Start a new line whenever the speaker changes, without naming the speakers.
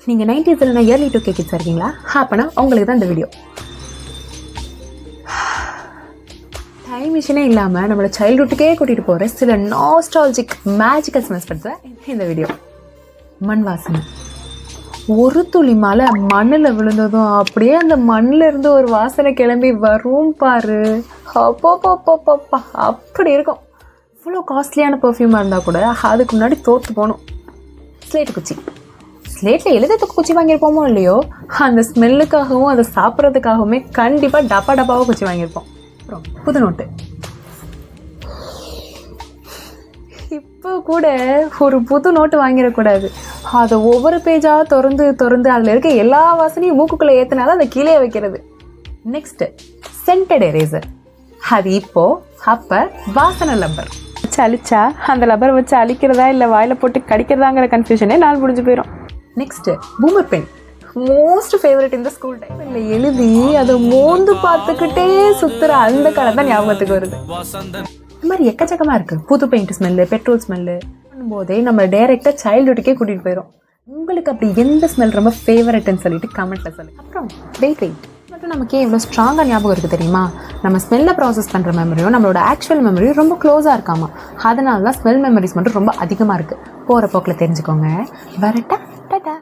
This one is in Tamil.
நீங்கள் 90s இல்லைனா இயர்லி 2K கிட்ஸ் இருக்கீங்களா? அப்போனா உங்களுக்கு தான் இந்த வீடியோ. டைம் மிஷினே இல்லாமல் நம்மளை சைல்ட்ஹுட்டுக்கே கூட்டிகிட்டு போகிற சில நாஸ்டாலஜிக் மேஜிக்கல் ஸ்மெல்ஸ் பற்றி இந்த வீடியோ. மண் வாசனை. ஒரு துளி மழை மண்ணில் விழுந்ததும் அப்படியே அந்த மண்ணில் இருந்து ஒரு வாசனை கிளம்பி வரும் பாரு. அப்பப்பப்பப்பப்பா அப்படி இருக்கும். இவ்வளோ காஸ்ட்லியான பர்ஃப்யூமாக இருந்தால் கூட அதுக்கு முன்னாடி தோற்று போகணும். ஸ்லேட்டு குச்சி. ஸ்லேட்டில் எழுதுறதுக்கு குச்சி வாங்கியிருப்போமோ இல்லையோ, அந்த ஸ்மெல்லுக்காகவும் அதை சாப்பிட்றதுக்காகவுமே கண்டிப்பாக டப்பாவாக குச்சி வாங்கியிருப்போம். அப்புறம் புது நோட்டு. இப்போ கூட ஒரு புது நோட்டு வாங்கிடக்கூடாது. அதை ஒவ்வொரு பேஜாக திறந்து அதில் இருக்க எல்லா வாசனையும் மூக்குக்குள்ளே ஏற்றினாலும் அதை கீழே வைக்கிறது. Next scented eraser. அது அப்போ வாசனை லப்பர் வச்சு அழிச்சா அந்த லப்பர் வச்சு அழிக்கிறதா இல்லை வாயில் போட்டு கடிக்கிறதாங்கிற கன்ஃபியூஷனே நாள் முடிஞ்சு போயிடும். Next boomer pen. Most favourite இந்த ஸ்கூல் டைமில் எழுதி அதை மோந்து பார்த்துக்கிட்டே சுற்றுற அந்த காலம் தான் ஞாபகத்துக்கு வருது. இந்த மாதிரி எக்கச்சக்கமாக இருக்குது. புது பெயிண்ட் ஸ்மெல்லு, பெட்ரோல் ஸ்மெல்லு பண்ணும்போதே நம்ம டைரெக்டாக சைல்ட்ஹுட்டுக்கே கூட்டிகிட்டு போயிடும். உங்களுக்கு அப்படி எந்த ஸ்மெல் ரொம்ப ஃபேவரட்னு சொல்லிட்டு கமெண்ட்டில் சொல்லுங்கள். அப்புறம் வெயிட் மட்டும் நமக்கே எவ்வளோ ஸ்ட்ராங்காக ஞாபகம் இருக்குது தெரியுமா? நம்ம ஸ்மெல்லை ப்ராசஸ் பண்ணுற மெமரியும் நம்மளோட ஆக்சுவல் மெமரியும் ரொம்ப க்ளோஸாக இருக்காமா. அதனால தான் ஸ்மெல் மெமரிஸ் மட்டும் ரொம்ப அதிகமாக இருக்குது. போகிற போக்கில் தெரிஞ்சுக்கோங்க. வரட்டா டாடா.